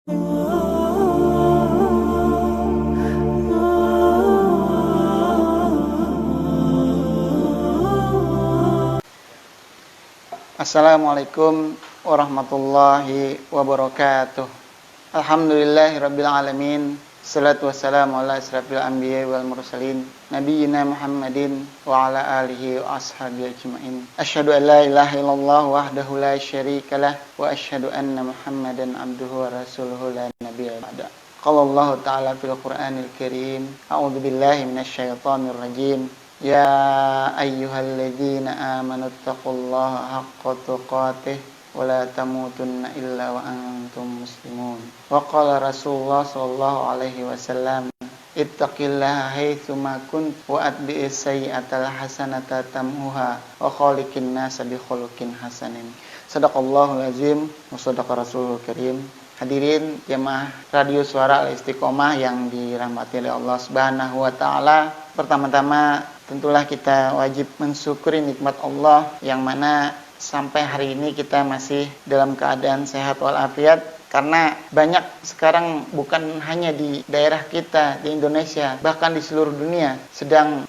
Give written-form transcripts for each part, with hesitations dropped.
Assalamualaikum warahmatullahi wabarakatuh. Alhamdulillahirabbil alamin. Salatu wassalamu ala asrafil anbiya'i wal mursalin nabiyyina Muhammadin wa ala alihi wa ashabihi ajmain. Asyhadu an la ilaha illallah wahdahu la syarikalah wa asyhadu anna Muhammadan abduhu wa rasuluhu la nabiyya ba'da. Qala Allah ta'ala fil Qur'anil Karim, a'udzu billahi minasyaitonir rajim. Ya ayyuhalladzina amanu taqullaha haqqa tuqatih wa la tamutunna illa wa antum muslimun. Wa qala Rasulullah sallallahu alaihi wasallam, ittaqillaha haitsu ma kunt wa atbi'is sayyi'atal hasanata tamhuha wa khaliqin nasa bi khuluqin hasanin. Shadaqallahul azim wa shadaqa rasulul karim. Hadirin jemaah radio Suara Al-Istiqomah yang dirahmati oleh Allah Subhanahu wa taala. Pertama-tama tentulah kita wajib mensyukuri nikmat Allah yang mana sampai hari ini kita masih dalam keadaan sehat walafiat, karena banyak sekarang bukan hanya di daerah kita di Indonesia, bahkan di seluruh dunia sedang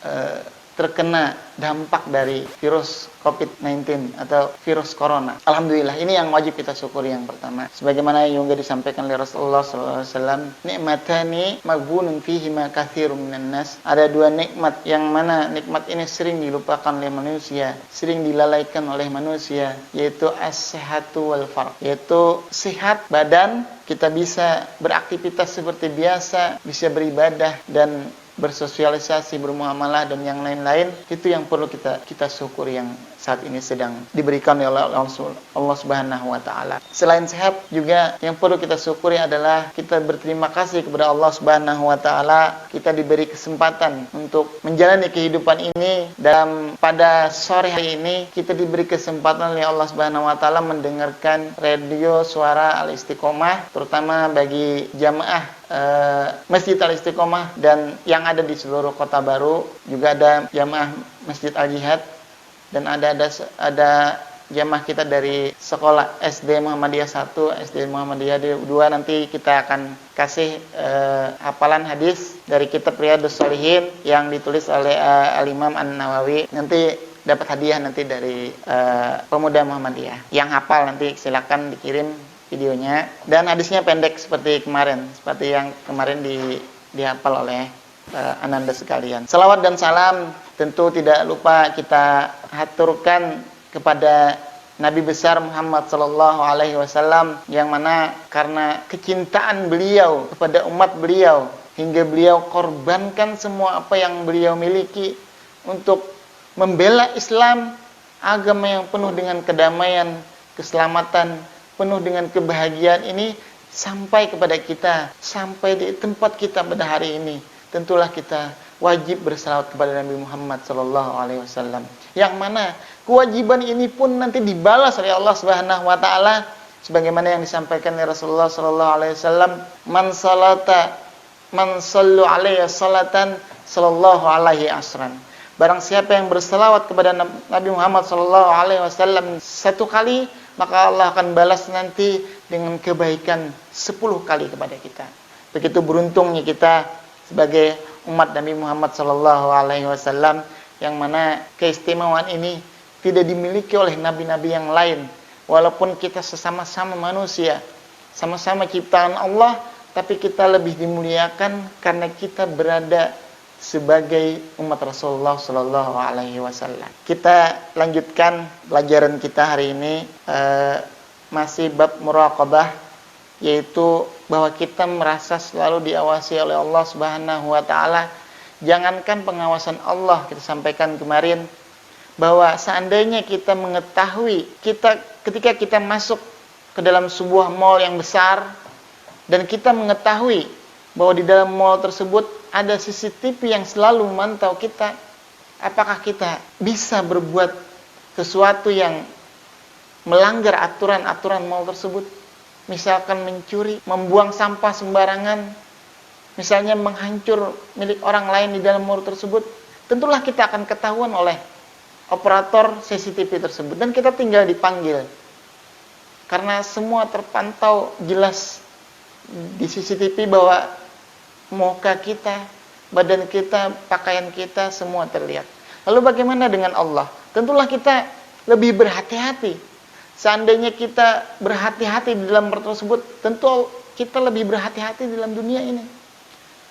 terkena dampak dari virus COVID-19 atau virus corona. Alhamdulillah, ini yang wajib kita syukuri yang pertama. Sebagaimana yang juga disampaikan oleh Rasulullah SAW, nikmatani maghbunun fihima katsirun minan nas. Ada dua nikmat yang mana nikmat ini sering dilupakan oleh manusia, sering dilalaikan oleh manusia, yaitu as-sihhatu wal farq, yaitu sehat badan, kita bisa beraktivitas seperti biasa, bisa beribadah dan bersosialisasi, bermuamalah dan yang lain-lain. Itu yang perlu kita syukuri yang saat ini sedang diberikan oleh Allah Subhanahu wa taala. Selain sehat juga yang perlu kita syukuri adalah kita berterima kasih kepada Allah Subhanahu wa taala, kita diberi kesempatan untuk menjalani kehidupan ini. Dan pada sore hari ini kita diberi kesempatan oleh Allah Subhanahu wa taala mendengarkan radio Suara Al-Istiqomah, terutama bagi jamaah Masjid Al-Istiqomah dan yang ada di seluruh Kota Baru. Juga ada jamaah Masjid Al-Jihad dan ada jamaah kita dari sekolah SD Muhammadiyah 1, SD Muhammadiyah 2. Nanti kita akan kasih hafalan hadis dari kitab Riyadhus Shalihin yang ditulis oleh Al-Imam An-Nawawi. Nanti dapat hadiah nanti dari pemuda Muhammadiyah. Yang hafal nanti silakan dikirim videonya, dan hadisnya pendek seperti yang kemarin dihafal oleh ananda sekalian. Salawat dan salam tentu tidak lupa kita haturkan kepada Nabi besar Muhammad sallallahu alaihi wasallam, yang mana karena kecintaan beliau kepada umat beliau hingga beliau korbankan semua apa yang beliau miliki untuk membela Islam, agama yang penuh dengan kedamaian, keselamatan, penuh dengan kebahagiaan ini sampai kepada kita, sampai di tempat kita pada hari ini. Tentulah kita wajib bersalawat kepada Nabi Muhammad sallallahu alaihi wasallam, yang mana kewajiban ini pun nanti dibalas oleh Allah Subhanahu wa taala sebagaimana yang disampaikan oleh Rasulullah sallallahu alaihi wasallam, man sallu alaihi salatan sallallahu alaihi asran. Barang siapa yang bersalawat kepada Nabi Muhammad sallallahu alaihi wasallam satu kali, maka Allah akan balas nanti dengan kebaikan 10 kali kepada kita. Begitu beruntungnya kita sebagai umat Nabi Muhammad sallallahu alaihi wasallam, yang mana keistimewaan ini tidak dimiliki oleh nabi-nabi yang lain. Walaupun kita sesama-sama manusia, sama-sama ciptaan Allah, tapi kita lebih dimuliakan karena kita berada sebagai umat Rasulullah sallallahu alaihi wasallam. Kita lanjutkan pelajaran kita hari ini, masih bab muraqabah, yaitu bahwa kita merasa selalu diawasi oleh Allah Subhanahu wa taala. Jangankan pengawasan Allah, kita sampaikan kemarin bahwa seandainya kita mengetahui ketika kita masuk ke dalam sebuah mall yang besar dan kita mengetahui bahwa di dalam mall tersebut ada CCTV yang selalu memantau kita, apakah kita bisa berbuat sesuatu yang melanggar aturan-aturan mall tersebut? Misalkan mencuri, membuang sampah sembarangan, misalnya menghancur milik orang lain di dalam mall tersebut. Tentulah kita akan ketahuan oleh operator CCTV tersebut dan kita tinggal dipanggil. Karena semua terpantau jelas di CCTV bahwa muka kita, badan kita, pakaian kita semua terlihat. Lalu bagaimana dengan Allah? Tentulah kita lebih berhati-hati. Seandainya kita berhati-hati di dalam perkara tersebut, tentu kita lebih berhati-hati di dalam dunia ini.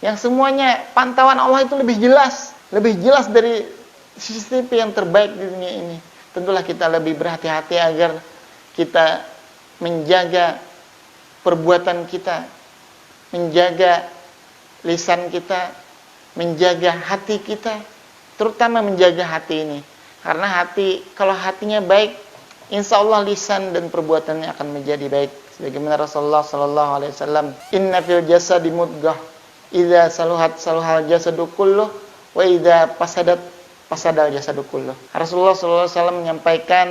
Yang semuanya pantauan Allah itu lebih jelas dari CCTV yang terbaik di dunia ini. Tentulah kita lebih berhati-hati agar kita menjaga perbuatan kita, menjaga lisan kita, menjaga hati kita, terutama menjaga hati ini. Karena hati, kalau hatinya baik, insya Allah lisan dan perbuatannya akan menjadi baik. Sebagaimana Rasulullah sallallahu alaihi wasallam, "Inna fil jasadi mudghah, idza saluhat saluhal jasadu kulluh, wa idza fasadal jasadu kulluh." Rasulullah sallallahu alaihi wasallam menyampaikan,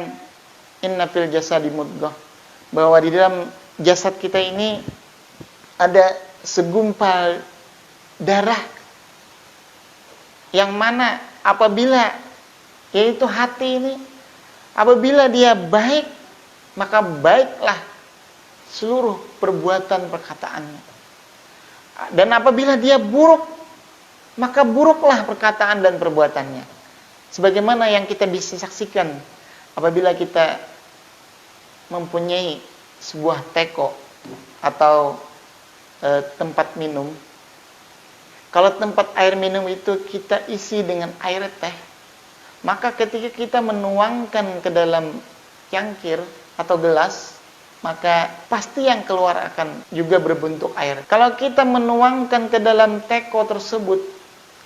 "Inna fil jasadi mudghah," bahwa di dalam jasad kita ini ada segumpal darah yang mana apabila, yaitu hati ini, apabila dia baik, maka baiklah seluruh perbuatan perkataannya. Dan apabila dia buruk, maka buruklah perkataan dan perbuatannya. Sebagaimana yang kita bisa saksikan apabila kita mempunyai sebuah teko atau tempat minum. Kalau tempat air minum itu kita isi dengan air teh, maka ketika kita menuangkan ke dalam cangkir atau gelas, maka pasti yang keluar akan juga berbentuk air. Kalau kita menuangkan ke dalam teko tersebut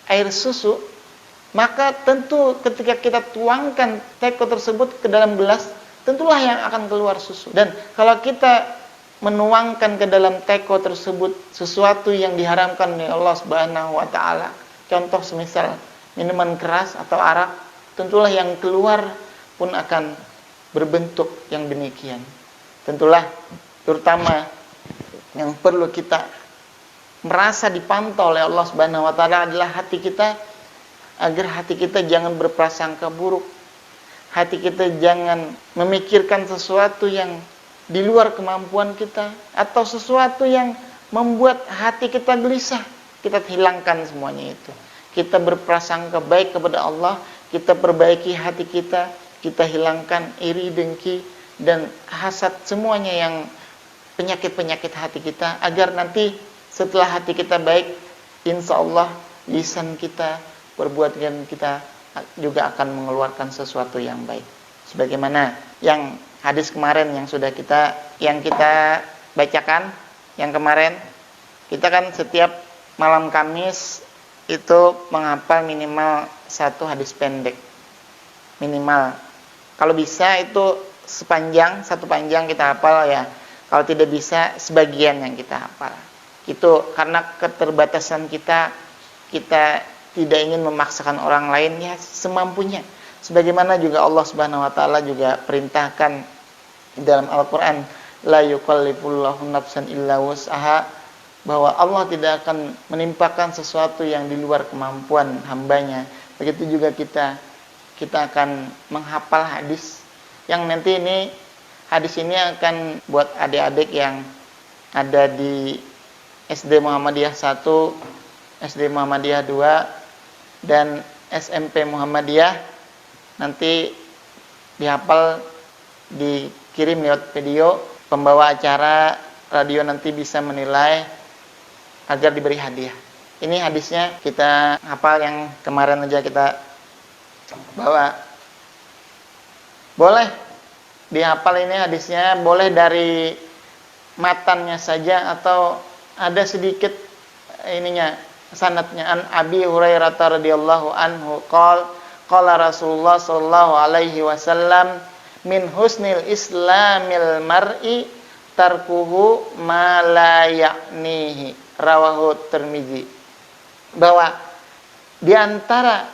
air susu, maka tentu ketika kita tuangkan teko tersebut ke dalam gelas, tentulah yang akan keluar susu. Dan kalau kita menuangkan ke dalam teko tersebut sesuatu yang diharamkan oleh Allah Subhanahu wa taala, contoh semisal minuman keras atau arak, tentulah yang keluar pun akan berbentuk yang demikian. Tentulah terutama yang perlu kita merasa dipantau oleh Allah Subhanahu wa taala adalah hati kita, agar hati kita jangan berprasangka buruk. Hati kita jangan memikirkan sesuatu yang di luar kemampuan kita, atau sesuatu yang membuat hati kita gelisah. Kita hilangkan semuanya itu. Kita berprasangka baik kepada Allah, kita perbaiki hati kita, kita hilangkan iri, dengki, dan hasad, semuanya yang penyakit-penyakit hati kita, agar nanti setelah hati kita baik, insya Allah lisan kita, perbuatan kita juga akan mengeluarkan sesuatu yang baik. Sebagaimana yang hadis kemarin yang kita bacakan yang kemarin, kita kan setiap malam Kamis itu menghafal minimal satu hadis pendek, minimal. Kalau bisa itu satu panjang kita hafal ya. Kalau tidak bisa sebagian yang kita hafal. Itu karena keterbatasan kita tidak ingin memaksakan orang lain, ya semampunya. Sebagaimana juga Allah Subhanahu wa taala juga perintahkan dalam Al-Qur'an, la yukallifullahu nafsan illa wus'aha, bahwa Allah tidak akan menimpakan sesuatu yang di luar kemampuan hambanya. Begitu juga kita akan menghafal hadis yang nanti ini, hadis ini akan buat adik-adik yang ada di SD Muhammadiyah 1, SD Muhammadiyah 2, dan SMP Muhammadiyah, nanti dihafal, dikirim lewat video. Pembawa acara radio nanti bisa menilai agar diberi hadiah. Ini hadisnya kita hafal yang kemarin aja kita bawa. Boleh dihafal ini hadisnya, boleh dari matannya saja atau ada sedikit ininya, sanadnya. An Abi Hurairah radhiyallahu anhu qala Rasulullah sallallahu alaihi wasallam, min husnil islamil mar'i tarkuhu ma la ya'nihi, rawahu Tirmidzi. Bahwa di antara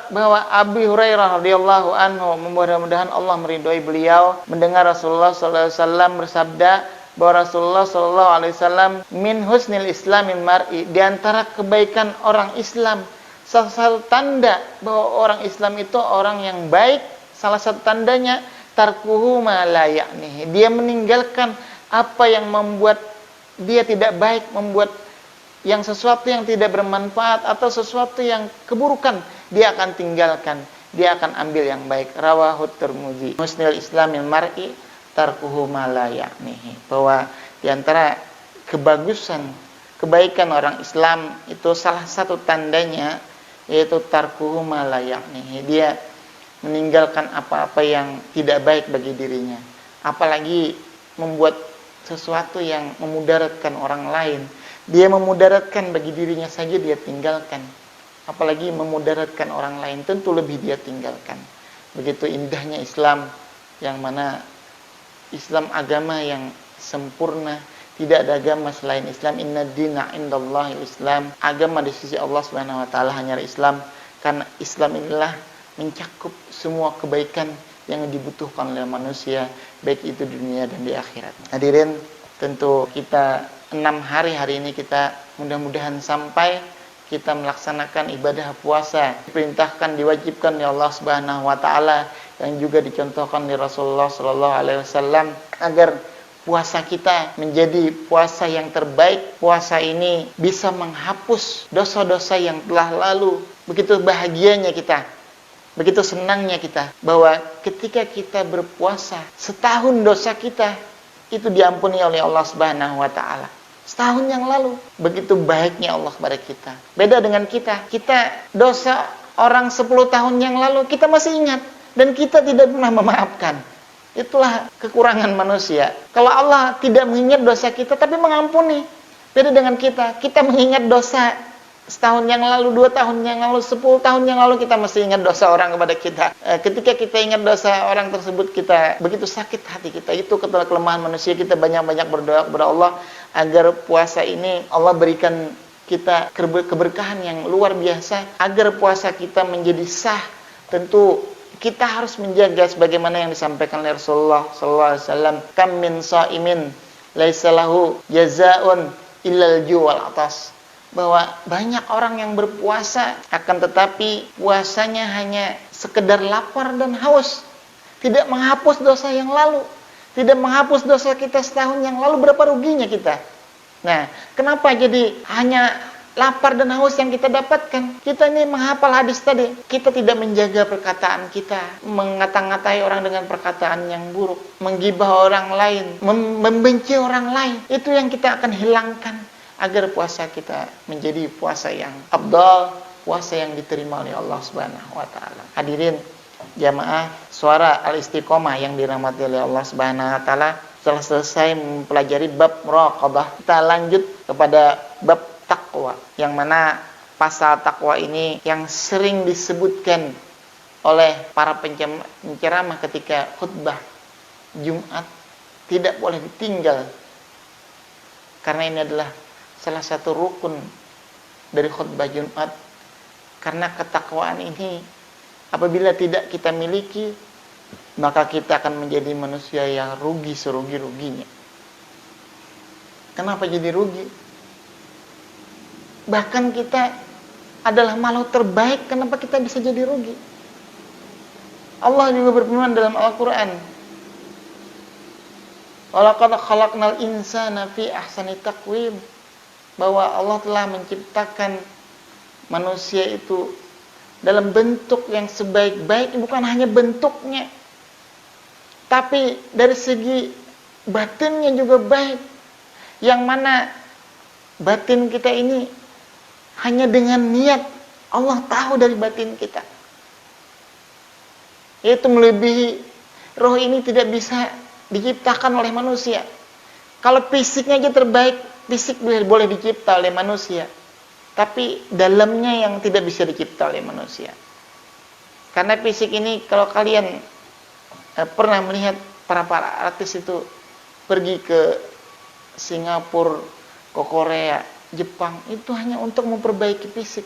bahwa Abi Hurairah radhiyallahu anhu, mudah-mudahan Allah meridhoi beliau, mendengar Rasulullah sallallahu alaihi wasallam bersabda bahwa Rasulullah sallallahu alaihi wasallam, min husnil islamil mar'i, di antara kebaikan orang Islam, salah satu tanda bahwa orang Islam itu orang yang baik, salah satu tandanya tarkuhu ma la ya'nihi, dia meninggalkan apa yang membuat dia tidak baik, membuat yang sesuatu yang tidak bermanfaat atau sesuatu yang keburukan, dia akan tinggalkan, dia akan ambil yang baik. Rawahu Tirmidzi. Husnul Islamil mar'i tarkuhu ma la ya'nihi. Bahwa di antara kebagusan, kebaikan orang Islam itu salah satu tandanya yaitu tarkuhu ma la ya'nihi. Dia meninggalkan apa-apa yang tidak baik bagi dirinya. Apalagi membuat sesuatu yang memudaratkan orang lain. Dia memudaratkan bagi dirinya saja dia tinggalkan. Apalagi memudaratkan orang lain, tentu lebih dia tinggalkan. Begitu indahnya Islam, yang mana Islam agama yang sempurna. Tidak ada agama selain Islam. Inna dina indallahil Islam. Agama di sisi Allah Subhanahu wa taala hanya Islam, karena Islam inilah mencakup semua kebaikan yang dibutuhkan oleh manusia, baik itu di dunia dan di akhirat. Hadirin, tentu kita 6 hari ini kita mudah-mudahan sampai kita melaksanakan ibadah puasa, diperintahkan, diwajibkan oleh Allah Subhanahu wa taala, yang juga dicontohkan oleh Rasulullah sallallahu alaihi wasallam, agar puasa kita menjadi puasa yang terbaik. Puasa ini bisa menghapus dosa-dosa yang telah lalu. Begitu bahagianya kita, begitu senangnya kita, bahwa ketika kita berpuasa, setahun dosa kita itu diampuni oleh Allah Subhanahu wa taala. Setahun yang lalu, begitu baiknya Allah kepada kita. Beda dengan kita dosa orang 10 tahun yang lalu kita masih ingat dan kita tidak pernah memaafkan. Itulah kekurangan manusia. Kalau Allah tidak mengingat dosa kita tapi mengampuni. Beda dengan kita mengingat dosa setahun yang lalu, 2 tahun yang lalu, 10 tahun yang lalu, kita masih ingat dosa orang kepada kita. Ketika kita ingat dosa orang tersebut, kita begitu sakit hati kita. Itu kelemahan manusia. Kita banyak-banyak berdoa kepada Allah agar puasa ini Allah berikan kita keberkahan yang luar biasa, agar puasa kita menjadi sah. Tentu kita harus menjaga sebagaimana yang disampaikan oleh Rasulullah sallallahu alaihi wasallam, kam min shaimin laisa lahu jazaa'un illal ju' wal 'atas. Bahwa banyak orang yang berpuasa, akan tetapi puasanya hanya sekedar lapar dan haus, tidak menghapus dosa yang lalu, tidak menghapus dosa kita setahun yang lalu. Berapa ruginya kita? Nah, kenapa jadi hanya lapar dan haus yang kita dapatkan? Kita ini menghafal hadis tadi, kita tidak menjaga perkataan kita, mengata-ngatai orang dengan perkataan yang buruk, menggibah orang lain, membenci orang lain. Itu yang kita akan hilangkan, agar puasa kita menjadi puasa yang afdal, puasa yang diterima oleh Allah Subhanahu wa taala. Hadirin jamaah suara Al-Istiqomah yang dirahmati oleh Allah Subhanahu wa taala, setelah selesai mempelajari bab muraqabah, kita lanjut kepada bab takwa, yang mana pasal takwa ini yang sering disebutkan oleh para penceramah ketika khutbah Jumat, tidak boleh ditinggal, karena ini adalah salah satu rukun dari khutbah Jumat. Karena ketakwaan ini apabila tidak kita miliki, maka kita akan menjadi manusia yang rugi serugi-ruginya. Kenapa jadi rugi? Bahkan kita adalah makhluk terbaik, kenapa kita bisa jadi rugi? Allah juga berfirman dalam Al-Quran, walaqad khalaqnal insana fi ahsani taqwim, bahwa Allah telah menciptakan manusia itu dalam bentuk yang sebaik-baik. Bukan hanya bentuknya, tapi dari segi batinnya juga baik. Yang mana batin kita ini hanya dengan niat, Allah tahu dari batin kita, yaitu melebihi. Roh ini tidak bisa diciptakan oleh manusia. Kalau fisiknya aja terbaik, fisik boleh dicipta oleh manusia, tapi dalamnya yang tidak bisa dicipta oleh manusia. Karena fisik ini, kalau kalian pernah melihat para artis itu pergi ke Singapura, ke Korea, Jepang, itu hanya untuk memperbaiki fisik.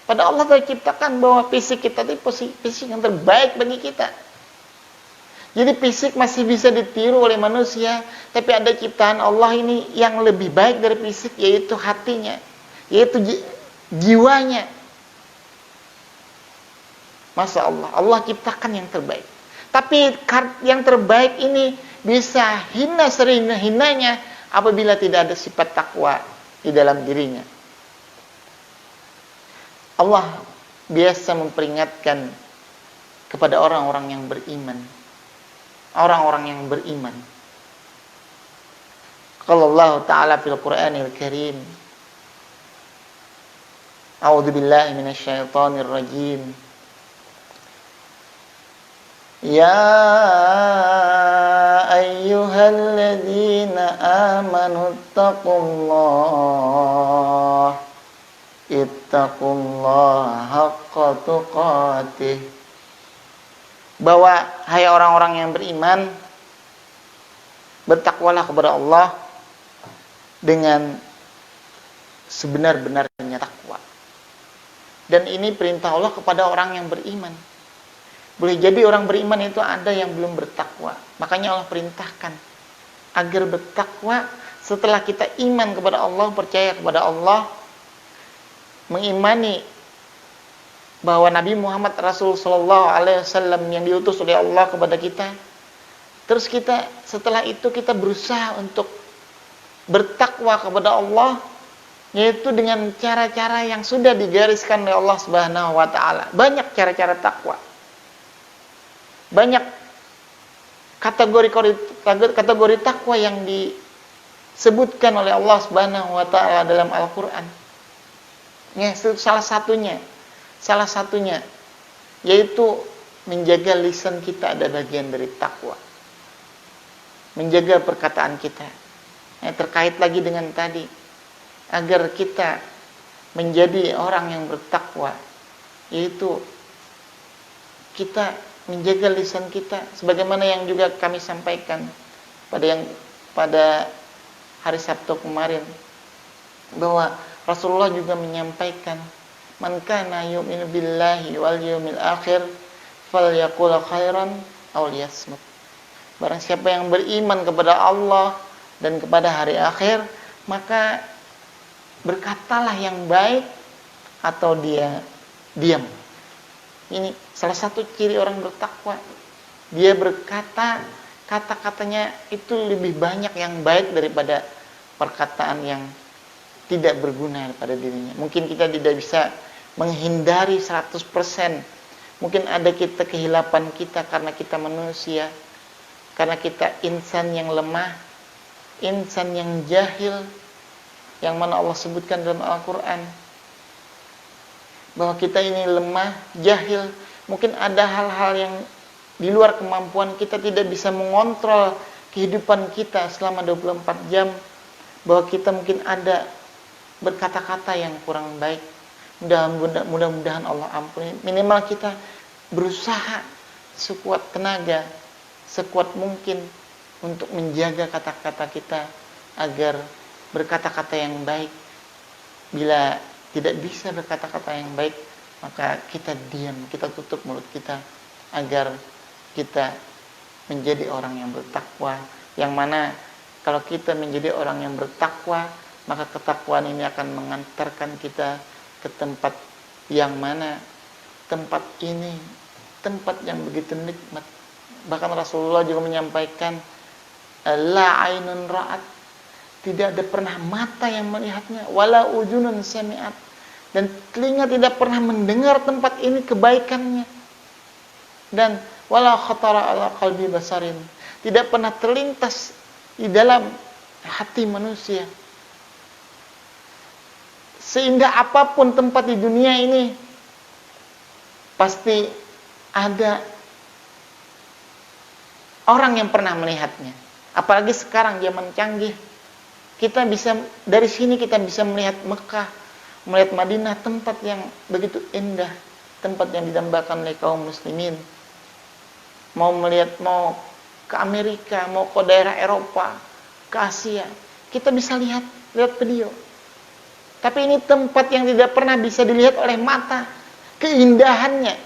Padahal Allah telah ciptakan bahwa fisik kita itu fisik yang terbaik bagi kita. Jadi fisik masih bisa ditiru oleh manusia, tapi ada ciptaan Allah ini yang lebih baik dari fisik, yaitu hatinya, yaitu jiwanya. Masya Allah, Allah ciptakan yang terbaik. Tapi yang terbaik ini bisa hina serina-hinanya apabila tidak ada sifat takwa di dalam dirinya. Allah biasa memperingatkan kepada orang-orang yang beriman. Orang-orang yang beriman. Qala Allah Ta'ala fil Qur'anil Karim. A'udzu billahi minasy syaithanir rajim. Ya ayyuhalladzina amanu ittaqullaha haqqa tuqatih. Bahwa hai orang-orang yang beriman, bertakwalah kepada Allah dengan sebenar-benarnya takwa. Dan ini perintah Allah kepada orang yang beriman. Boleh jadi orang beriman itu ada yang belum bertakwa. Makanya Allah perintahkan agar bertakwa setelah kita iman kepada Allah, percaya kepada Allah, mengimani bahwa Nabi Muhammad Rasul Sallallahu Alaihi Wasallam yang diutus oleh Allah kepada kita. Terus kita setelah itu kita berusaha untuk bertakwa kepada Allah, yaitu dengan cara-cara yang sudah digariskan oleh Allah Subhanahu Wa Taala. Banyak cara-cara takwa, banyak kategori takwa yang disebutkan oleh Allah Subhanahu Wa Taala dalam Al-Quran. Ya, salah satunya yaitu menjaga lisan kita, ada bagian dari takwa. Menjaga perkataan kita. Terkait lagi dengan tadi, agar kita menjadi orang yang bertakwa, yaitu kita menjaga lisan kita, sebagaimana yang juga kami sampaikan pada hari Sabtu kemarin, bahwa Rasulullah juga menyampaikan, man kana yu'minu billahi wal yawmil akhir falyaqul khairan aw liyasmut. Barang siapa yang beriman kepada Allah dan kepada hari akhir, maka berkatalah yang baik atau dia diam. Ini salah satu ciri orang bertakwa. Dia berkata, kata-katanya itu lebih banyak yang baik daripada perkataan yang tidak berguna pada dirinya. Mungkin kita tidak bisa menghindari 100%. Mungkin ada kita kehilapan kita karena kita manusia, karena kita insan yang lemah, insan yang jahil, yang mana Allah sebutkan dalam Al-Quran bahwa kita ini lemah, jahil. Mungkin ada hal-hal yang di luar kemampuan kita, tidak bisa mengontrol kehidupan kita selama 24 jam, bahwa kita mungkin ada berkata-kata yang kurang baik. Mudah-mudahan Allah ampuni. Minimal kita berusaha sekuat tenaga, sekuat mungkin untuk menjaga kata-kata kita agar berkata-kata yang baik. Bila tidak bisa berkata-kata yang baik, maka kita diam, kita tutup mulut kita agar kita menjadi orang yang bertakwa. Yang mana kalau kita menjadi orang yang bertakwa, maka ketakwaan ini akan mengantarkan kita ke tempat yang mana tempat ini tempat yang begitu nikmat. Bahkan Rasulullah juga menyampaikan, la ainun ra'at, tidak ada pernah mata yang melihatnya, wala ujunun sami'at, dan telinga tidak pernah mendengar tempat ini kebaikannya, dan wala khatara ala qalbi basarin, tidak pernah terlintas di dalam hati manusia. Seindah apapun tempat di dunia ini, pasti ada orang yang pernah melihatnya. Apalagi sekarang zaman canggih, kita bisa dari sini kita bisa melihat Mekah, melihat Madinah, tempat yang begitu indah, tempat yang didambakan oleh kaum muslimin. Mau mau ke Amerika, mau ke daerah Eropa, ke Asia, kita bisa lihat video. Tapi ini tempat yang tidak pernah bisa dilihat oleh mata, keindahannya.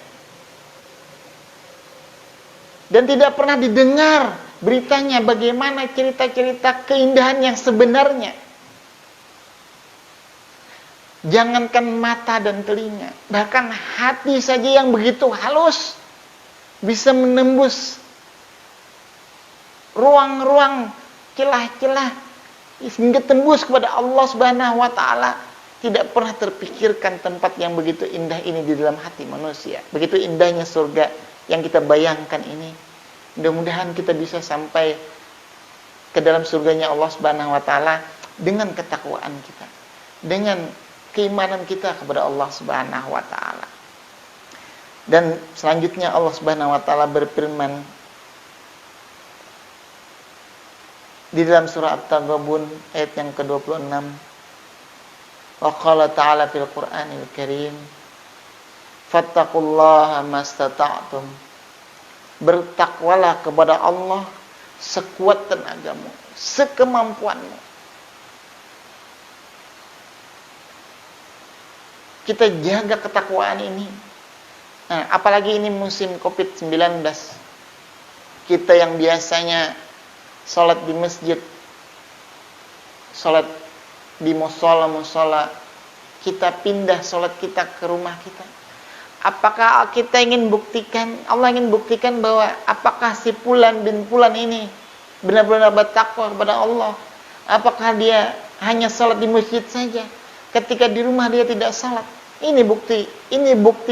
Dan tidak pernah didengar beritanya bagaimana cerita-cerita keindahan yang sebenarnya. Jangankan mata dan telinga, bahkan hati saja yang begitu halus bisa menembus ruang-ruang, celah-celah Sehingga tembus kepada Allah Subhanahu wa taala. Tidak pernah terpikirkan tempat yang begitu indah ini di dalam hati manusia. Begitu indahnya surga yang kita bayangkan ini. Mudah-mudahan kita bisa sampai ke dalam surganya Allah Subhanahu wa taala dengan ketakwaan kita, dengan keimanan kita kepada Allah Subhanahu wa taala. Dan selanjutnya Allah Subhanahu wa taala berfirman di dalam surah At-Taghabun ayat yang ke-26. Wa qala ta'ala fil Qur'anil Karim, fattaqullaha mastata'tum. Bertakwalah kepada Allah sekuat tenagamu, sekemampuanmu. Kita jaga ketakwaan ini. Nah, apalagi ini musim Covid-19. Kita yang biasanya sholat di masjid, sholat di musola, kita pindah sholat kita ke rumah kita. Apakah kita ingin buktikan, Allah ingin buktikan bahwa apakah si Fulan bin Fulan ini benar-benar bertakwa kepada Allah? Apakah dia hanya sholat di masjid saja, ketika di rumah dia tidak sholat? Ini bukti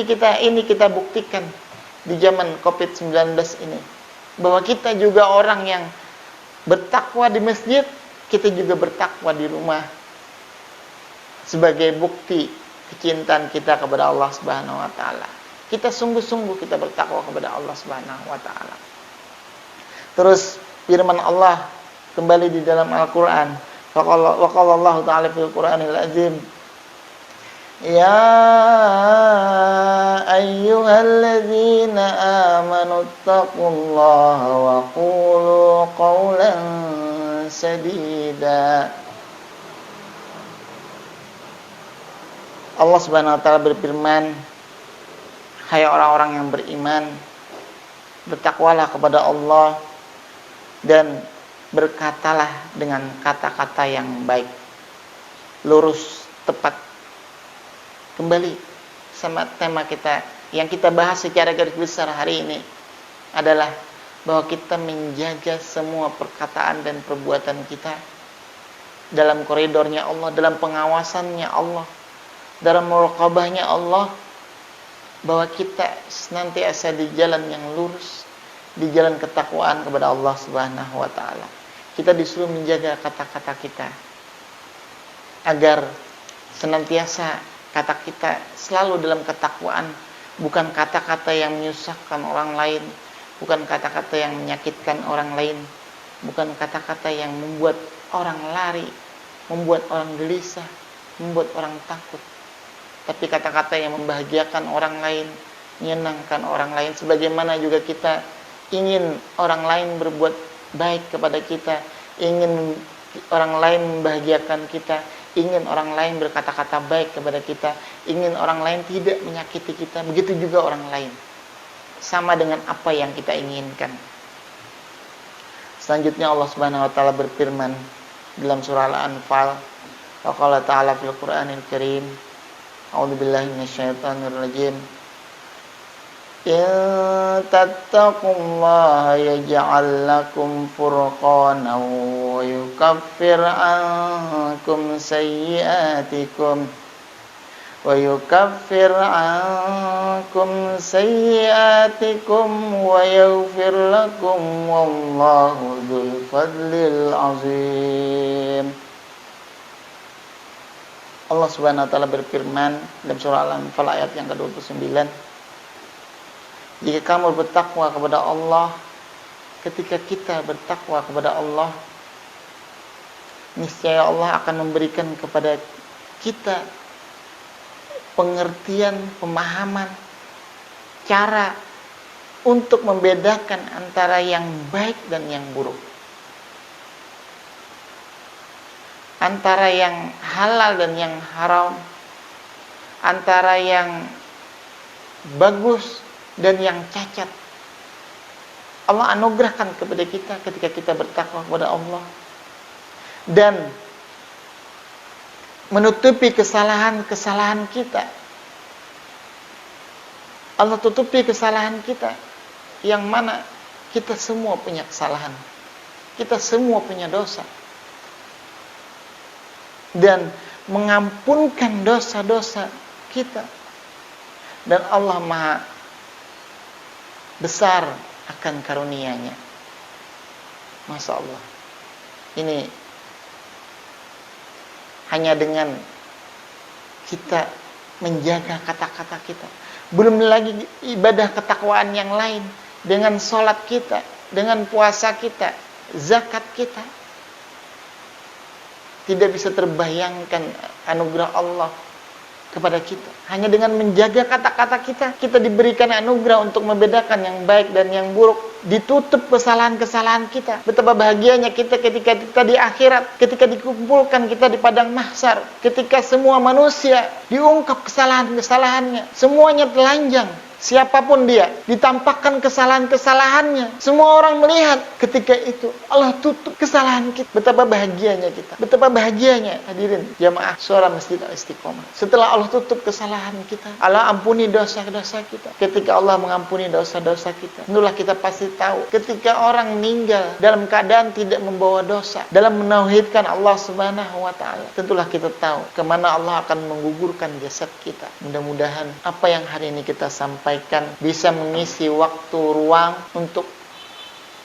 kita, ini kita buktikan di zaman Covid-19 ini, bahwa kita juga orang yang bertakwa di masjid, kita juga bertakwa di rumah, sebagai bukti kecintaan kita kepada Allah Subhanahu wa taala. Kita sungguh-sungguh kita bertakwa kepada Allah Subhanahu wa taala. Terus firman Allah kembali di dalam Al-Qur'an. Wa qala Allah taala fil Qur'anil azim, ya ayyuhalladzina amanu taqullaha wa qulu qawlan sadida. Allah Subhanahu wa taala berfirman, hai orang-orang yang beriman, bertakwalah kepada Allah dan berkatalah dengan kata-kata yang baik, lurus, tepat. Kembali sama tema kita yang kita bahas secara garis besar hari ini adalah bahwa kita menjaga semua perkataan dan perbuatan kita dalam koridornya Allah, dalam pengawasannya Allah, dalam muraqabahnya Allah, bahwa kita senantiasa di jalan yang lurus, di jalan ketakwaan kepada Allah Subhanahu wa taala. Kita disuruh menjaga kata-kata kita agar senantiasa kata kita selalu dalam ketakwaan, bukan kata-kata yang menyusahkan orang lain, bukan kata-kata yang menyakitkan orang lain, bukan kata-kata yang membuat orang lari, membuat orang gelisah, membuat orang takut. Tapi kata-kata yang membahagiakan orang lain, menyenangkan orang lain. Sebagaimana juga kita ingin orang lain berbuat baik kepada kita, ingin orang lain membahagiakan kita, ingin orang lain berkata-kata baik kepada kita, ingin orang lain tidak menyakiti kita. Begitu juga orang lain, sama dengan apa yang kita inginkan. Selanjutnya Allah Subhanahu wa taala berfirman dalam surah Al-Anfal, wa qala ta'ala fil Qur'anil Karim, a'udzubillahi minasyaitonir rajim, in tattaqullaha yaj'al lakum furqanan wa yukaffir ankum sayyi'atikum wa yaghfir lakum wallahu dzul fadlil azim. Allah Subhanahu wa taala berfirman dalam surah Al-Anfal ayat yang ke-29, jika kamu bertakwa kepada Allah, ketika kita bertakwa kepada Allah, niscaya Allah akan memberikan kepada kita pengertian, pemahaman, cara untuk membedakan antara yang baik dan yang buruk, antara yang halal dan yang haram, antara yang bagus dan yang cacat. Allah anugerahkan kepada kita ketika kita bertakwa kepada Allah, dan menutupi kesalahan-kesalahan kita. Allah tutupi kesalahan kita, yang mana kita semua punya kesalahan, kita semua punya dosa. dan mengampunkan dosa-dosa kita. Dan Allah Maha besar akan karunia-Nya. Masya Allah. Ini hanya dengan kita menjaga kata-kata kita. Belum lagi ibadah ketakwaan yang lain. Dengan sholat kita, dengan puasa kita, zakat kita. Tidak bisa terbayangkan anugerah Allah kepada kita. Hanya dengan menjaga kata-kata kita, kita diberikan anugerah untuk membedakan yang baik dan yang buruk. Ditutup kesalahan-kesalahan kita. Betapa bahagianya kita ketika kita di akhirat, ketika dikumpulkan kita di padang mahsyar, ketika semua manusia diungkap kesalahan-kesalahannya, semuanya telanjang. Siapapun dia, ditampakkan kesalahan-kesalahannya. Semua orang melihat. Ketika itu Allah tutup kesalahan kita. Betapa bahagianya kita. Betapa bahagianya hadirin jamaah suara Masjid Al-Istiqomah. Setelah Allah tutup kesalahan kita, Allah ampuni dosa-dosa kita. Ketika Allah mengampuni dosa-dosa kita, itulah kita pasti tahu. Ketika orang meninggal dalam keadaan tidak membawa dosa, dalam menauhidkan Allah Subhanahu wa Ta'ala, tentulah kita tahu kemana Allah akan menggugurkan jasad kita. Mudah-mudahan apa yang hari ini kita sampaikan bisa mengisi waktu ruang untuk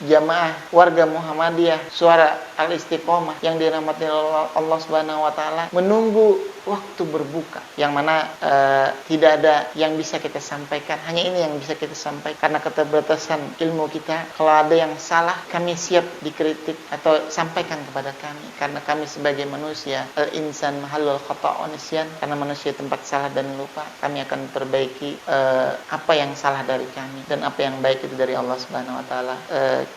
jamaah warga Muhammadiyah Suara Al-Istiqomah yang dirahmati Allah Subhanahu wa Ta'ala menunggu waktu berbuka, yang mana tidak ada yang bisa kita sampaikan, hanya ini yang bisa kita sampaikan karena keterbatasan ilmu kita. Kalau ada yang salah, kami siap dikritik atau sampaikan kepada kami, karena kami sebagai manusia, al-insan mahalul khata' wa nisyan, karena manusia tempat salah dan lupa. Kami akan perbaiki apa yang salah dari kami dan apa yang baik itu dari Allah Subhanahu wa Ta'ala.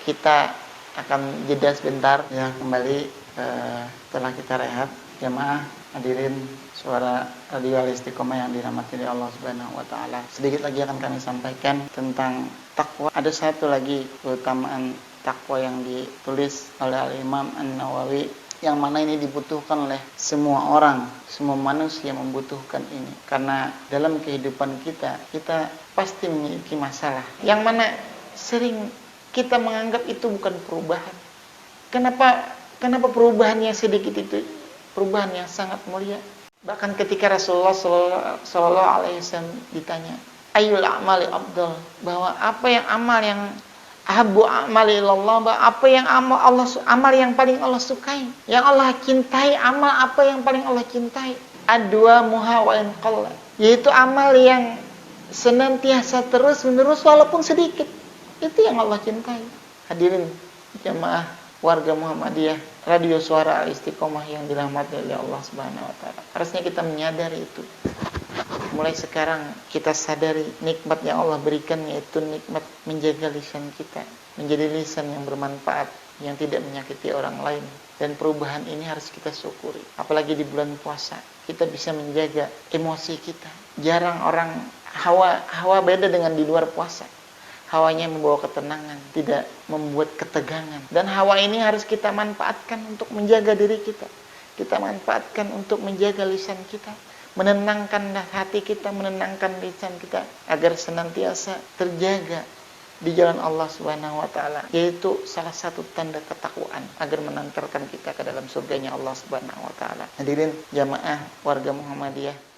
Kita akan jeda sebentar ya, kembali setelah kita rehat. Jamaah hadirin suara Radio Al-Istiqomah yang dirahmati oleh Allah Subhanahu wa Ta'ala, sedikit lagi akan kami sampaikan tentang takwa. Ada satu lagi keutamaan takwa yang ditulis oleh Al-Imam An-Nawawi, yang mana ini dibutuhkan oleh semua orang, semua manusia membutuhkan ini. Karena dalam kehidupan kita pasti memiliki masalah, yang mana sering kita menganggap itu bukan perubahan. Kenapa perubahan yang sedikit itu perubahan yang sangat mulia? Bahkan ketika Rasulullah Sallallahu Alaihi Wasallam ditanya, Ayyul amali afdal, bahwa apa yang amal yang ahabbu amali ilallah, bahwa apa yang amal yang paling Allah sukai, yang Allah cintai, amal apa yang paling Allah cintai? Adwa muha wa in qalla, yaitu amal yang senantiasa terus menerus walaupun sedikit. Itu yang Allah cintai. Hadirin jamaah warga Muhammadiyah Radio Suara Al-Istiqomah yang dirahmati oleh Allah Subhanahu wa Ta'ala, harusnya kita menyadari itu. Mulai sekarang kita sadari nikmat yang Allah berikan, yaitu nikmat menjaga lisan kita menjadi lisan yang bermanfaat, yang tidak menyakiti orang lain. Dan perubahan ini harus kita syukuri. Apalagi di bulan puasa, kita bisa menjaga emosi kita. Jarang orang hawa beda dengan di luar puasa. Hawanya membawa ketenangan, tidak membuat ketegangan. Dan hawa ini harus kita manfaatkan untuk menjaga diri kita. Kita manfaatkan untuk menjaga lisan kita, menenangkan hati kita, menenangkan lisan kita, agar senantiasa terjaga di jalan Allah Subhanahu wa Ta'ala. Yaitu salah satu tanda ketakwaan, agar mengantarkan kita ke dalam surganya Allah Subhanahu wa Ta'ala. Hadirin jamaah warga Muhammadiyah.